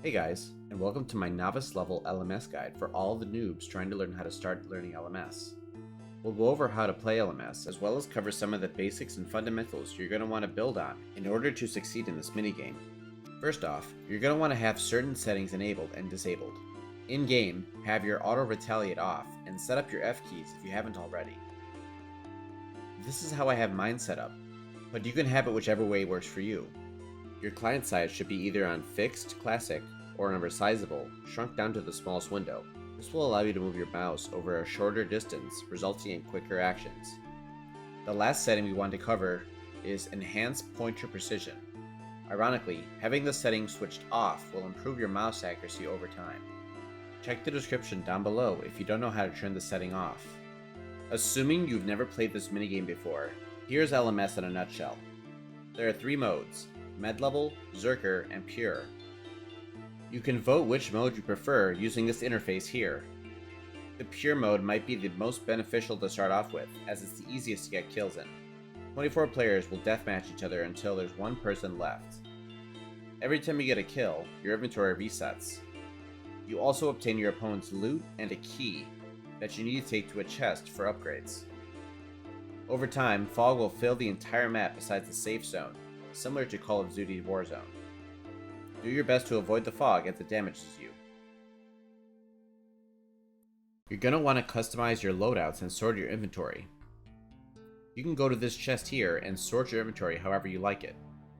Hey guys, and welcome to my novice level LMS guide for all the noobs trying to learn how to start learning LMS. We'll go over how to play LMS, as well as cover some of the basics and fundamentals you're going to want to build on in order to succeed in this minigame. First off, you're going to want to have certain settings enabled and disabled. In-game, have your auto-retaliate off, and set up your F keys if you haven't already. This is how I have mine set up, but you can have it whichever way works for you. Your client size should be either on fixed, classic, or on resizable, shrunk down to the smallest window. This will allow you to move your mouse over a shorter distance, resulting in quicker actions. The last setting we want to cover is Enhanced Pointer Precision. Ironically, having this setting switched off will improve your mouse accuracy over time. Check the description down below if you don't know how to turn the setting off. Assuming you've never played this minigame before, here's LMS in a nutshell. There are 3 modes: Med Level, Zerker, and Pure. You can vote which mode you prefer using this interface here. The Pure mode might be the most beneficial to start off with, as it's the easiest to get kills in. 24 players will deathmatch each other until there's one person left. Every time you get a kill, your inventory resets. You also obtain your opponent's loot and a key that you need to take to a chest for upgrades. Over time, fog will fill the entire map besides the safe zone, similar to Call of Duty Warzone. Do your best to avoid the fog as it damages you. You're going to want to customize your loadouts and sort your inventory. You can go to this chest here and sort your inventory however you like it,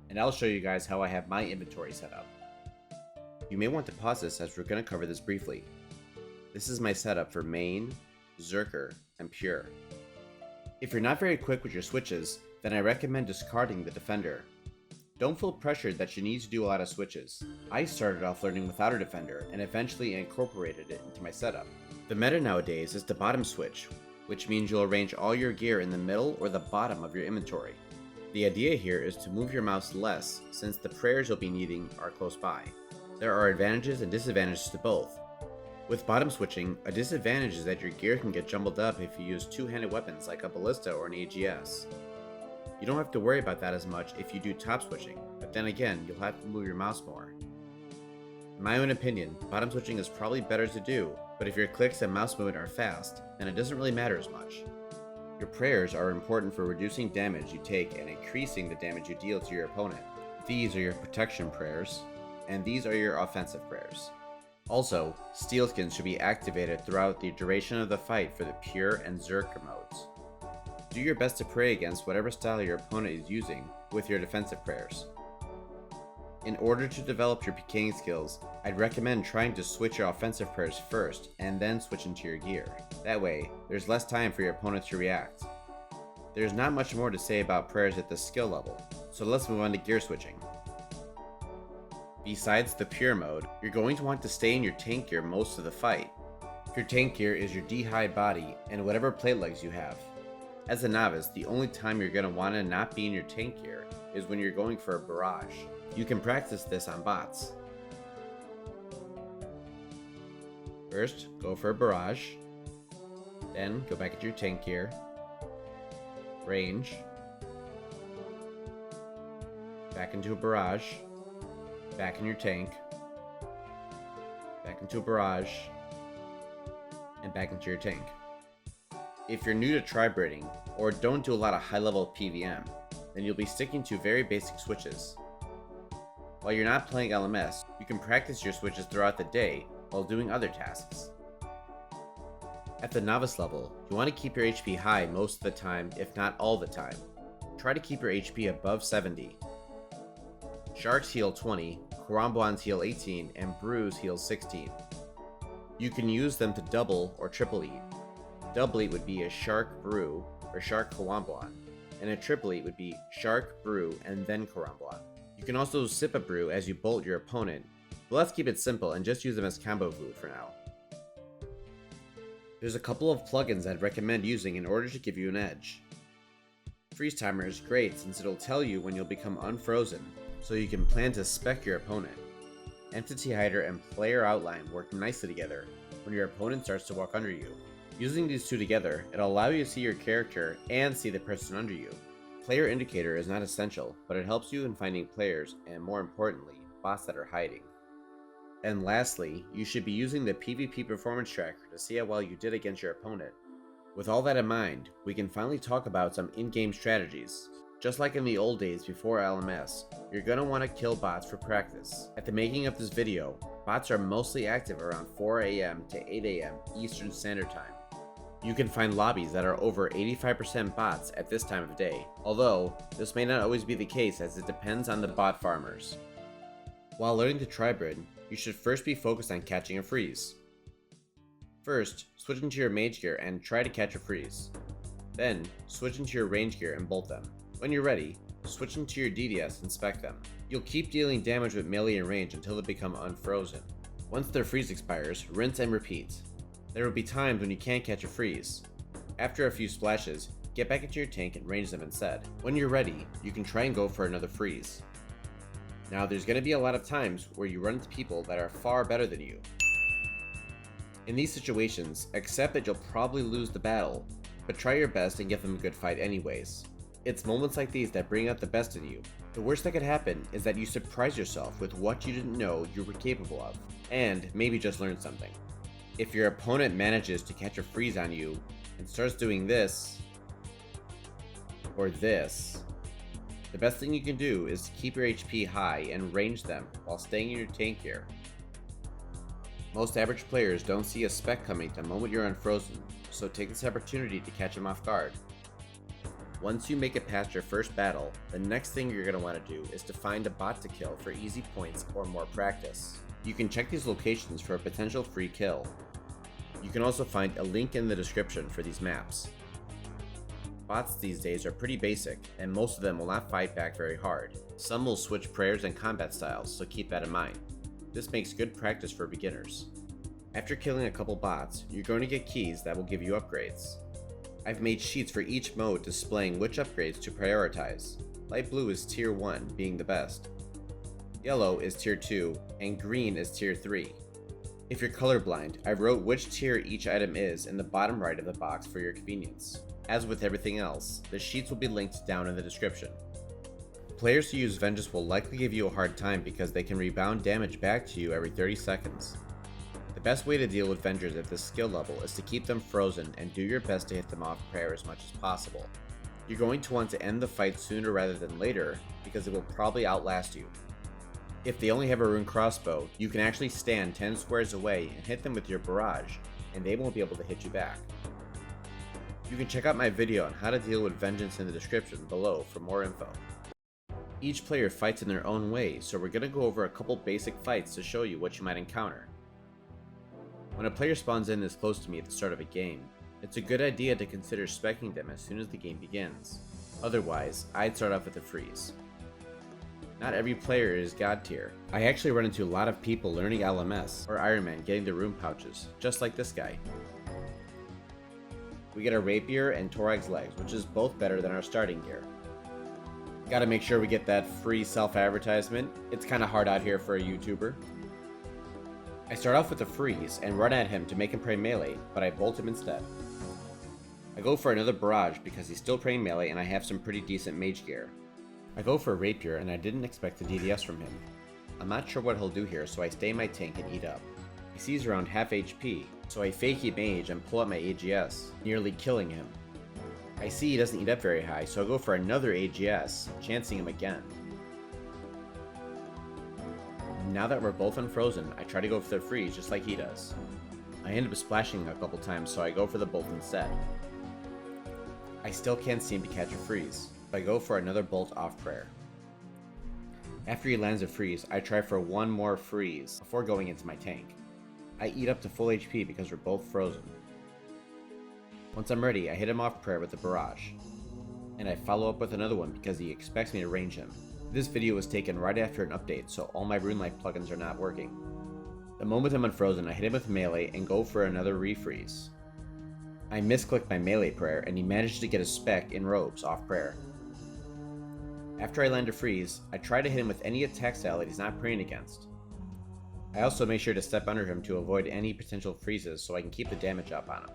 and I'll show you guys how I have my inventory set up. You may want to pause this as we're going to cover this briefly. This is my setup for main, Zerker, and Pure. If you're not very quick with your switches, then I recommend discarding the defender. Don't feel pressured that you need to do a lot of switches. I started off learning without a defender and eventually incorporated it into my setup. The meta nowadays is the bottom switch, which means you'll arrange all your gear in the middle or the bottom of your inventory. The idea here is to move your mouse less, since the prayers you'll be needing are close by. There are advantages and disadvantages to both. With bottom switching, a disadvantage is that your gear can get jumbled up if you use two-handed weapons like a ballista or an AGS. You don't have to worry about that as much if you do top switching, but then again, you'll have to move your mouse more. In my own opinion, bottom switching is probably better to do, but if your clicks and mouse movement are fast, then it doesn't really matter as much. Your prayers are important for reducing damage you take and increasing the damage you deal to your opponent. These are your protection prayers, and these are your offensive prayers. Also, steel skins should be activated throughout the duration of the fight for the Pure and Zerker modes. Do your best to pray against whatever style your opponent is using with your defensive prayers. In order to develop your PKing skills, I'd recommend trying to switch your offensive prayers first and then switch into your gear. That way, there's less time for your opponent to react. There's not much more to say about prayers at this skill level, so let's move on to gear switching. Besides the Pure mode, you're going to want to stay in your tank gear most of the fight. Your tank gear is your D-high body and whatever plate legs you have. As a novice, the only time you're going to want to not be in your tank gear is when you're going for a barrage. You can practice this on bots. First, go for a barrage. Then, go back into your tank gear. Range. Back into a barrage. Back in your tank. Back into a barrage. And back into your tank. If you're new to tri-braiding, or don't do a lot of high-level PVM, then you'll be sticking to very basic switches. While you're not playing LMS, you can practice your switches throughout the day while doing other tasks. At the novice level, you want to keep your HP high most of the time, if not all the time. Try to keep your HP above 70. Sharks heal 20, Karambwans heal 18, and Brews heal 16. You can use them to double or triple eat. Double eat would be a Shark Brew or Shark Karambwan, and a triple eat would be Shark Brew and then Karambwan. You can also sip a brew as you bolt your opponent, but let's keep it simple and just use them as combo food for now. There's a couple of plugins I'd recommend using in order to give you an edge. Freeze Timer is great since it'll tell you when you'll become unfrozen, so you can plan to spec your opponent. Entity Hider and Player Outline work nicely together when your opponent starts to walk under you. Using these two together, it'll allow you to see your character and see the person under you. Player Indicator is not essential, but it helps you in finding players and, more importantly, bots that are hiding. And lastly, you should be using the PvP performance tracker to see how well you did against your opponent. With all that in mind, we can finally talk about some in-game strategies. Just like in the old days before LMS, you're going to want to kill bots for practice. At the making of this video, bots are mostly active around 4 AM to 8 AM Eastern Standard Time. You can find lobbies that are over 85% bots at this time of day, although this may not always be the case as it depends on the bot farmers. While learning to tribrid, you should first be focused on catching a freeze. First, switch into your mage gear and try to catch a freeze. Then, switch into your range gear and bolt them. When you're ready, switch into your DDS and spec them. You'll keep dealing damage with melee and range until they become unfrozen. Once their freeze expires, rinse and repeat. There will be times when you can't catch a freeze. After a few splashes, get back into your tank and range them instead. When you're ready, you can try and go for another freeze. Now there's going to be a lot of times where you run into people that are far better than you. In these situations, accept that you'll probably lose the battle, but try your best and give them a good fight anyways. It's moments like these that bring out the best in you. The worst that could happen is that you surprise yourself with what you didn't know you were capable of, and maybe just learn something. If your opponent manages to catch a freeze on you and starts doing this, or this, the best thing you can do is to keep your HP high and range them while staying in your tank gear. Most average players don't see a spec coming the moment you're unfrozen, so take this opportunity to catch them off guard. Once you make it past your first battle, the next thing you're going to want to do is to find a bot to kill for easy points or more practice. You can check these locations for a potential free kill. You can also find a link in the description for these maps. Bots these days are pretty basic, and most of them will not fight back very hard. Some will switch prayers and combat styles, so keep that in mind. This makes good practice for beginners. After killing a couple bots, you're going to get keys that will give you upgrades. I've made sheets for each mode displaying which upgrades to prioritize. Light blue is tier 1, being the best. Yellow is tier 2, and green is tier 3. If you're colorblind, I wrote which tier each item is in the bottom right of the box for your convenience. As with everything else, the sheets will be linked down in the description. Players who use Vengeance will likely give you a hard time because they can rebound damage back to you every 30 seconds. The best way to deal with Vengers at this skill level is to keep them frozen and do your best to hit them off prayer as much as possible. You're going to want to end the fight sooner rather than later because it will probably outlast you. If they only have a rune crossbow, you can actually stand 10 squares away and hit them with your barrage, and they won't be able to hit you back. You can check out my video on how to deal with Vengeance in the description below for more info. Each player fights in their own way, so we're going to go over a couple basic fights to show you what you might encounter. When a player spawns in this close to me at the start of a game, it's a good idea to consider speccing them as soon as the game begins. Otherwise, I'd start off with a freeze. Not every player is god tier. I actually run into a lot of people learning LMS or Iron Man getting the rune pouches, just like this guy. We get a rapier and Torag's legs, which is both better than our starting gear. Gotta make sure we get that free self-advertisement. It's kinda hard out here for a YouTuber. I start off with a freeze and run at him to make him pray melee, but I bolt him instead. I go for another barrage because he's still praying melee and I have some pretty decent mage gear. I go for a rapier and I didn't expect a DDS from him. I'm not sure what he'll do here, so I stay in my tank and eat up. He sees around half HP, so I fakey mage and pull out my AGS, nearly killing him. I see he doesn't eat up very high, so I go for another AGS, chancing him again. Now that we're both unfrozen, I try to go for the freeze just like he does. I end up splashing a couple times, so I go for the bolt instead. I still can't seem to catch a freeze, so I go for another bolt off prayer. After he lands a freeze, I try for one more freeze before going into my tank. I eat up to full HP because we're both frozen. Once I'm ready, I hit him off prayer with the barrage. And I follow up with another one because he expects me to range him. This video was taken right after an update, so all my rune life plugins are not working. The moment I'm unfrozen, I hit him with melee and go for another refreeze. I misclicked my melee prayer and he managed to get a spec in robes off prayer. After I land a freeze, I try to hit him with any attack style that he's not praying against. I also make sure to step under him to avoid any potential freezes so I can keep the damage up on him.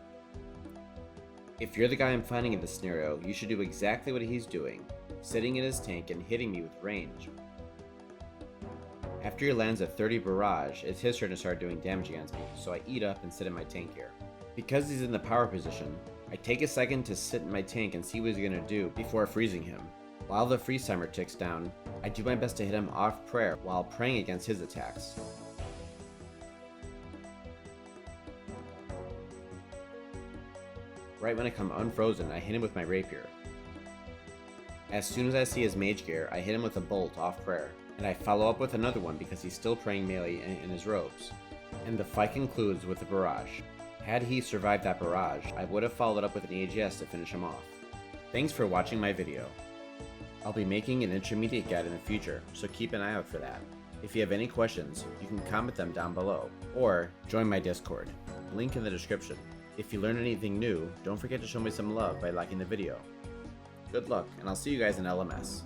If you're the guy I'm finding in this scenario, you should do exactly what he's doing, sitting in his tank and hitting me with range. After he lands a 30 barrage, it's his turn to start doing damage against me, so I eat up and sit in my tank here. Because he's in the power position, I take a second to sit in my tank and see what he's going to do before freezing him. While the freeze timer ticks down, I do my best to hit him off prayer while praying against his attacks. Right when I come unfrozen, I hit him with my rapier. As soon as I see his mage gear, I hit him with a bolt off prayer, and I follow up with another one because he's still praying melee in his robes. And the fight concludes with a barrage. Had he survived that barrage, I would have followed up with an AGS to finish him off. Thanks for watching my video. I'll be making an intermediate guide in the future, so keep an eye out for that. If you have any questions, you can comment them down below, or join my Discord, link in the description. If you learned anything new, don't forget to show me some love by liking the video. Good luck, and I'll see you guys in LMS.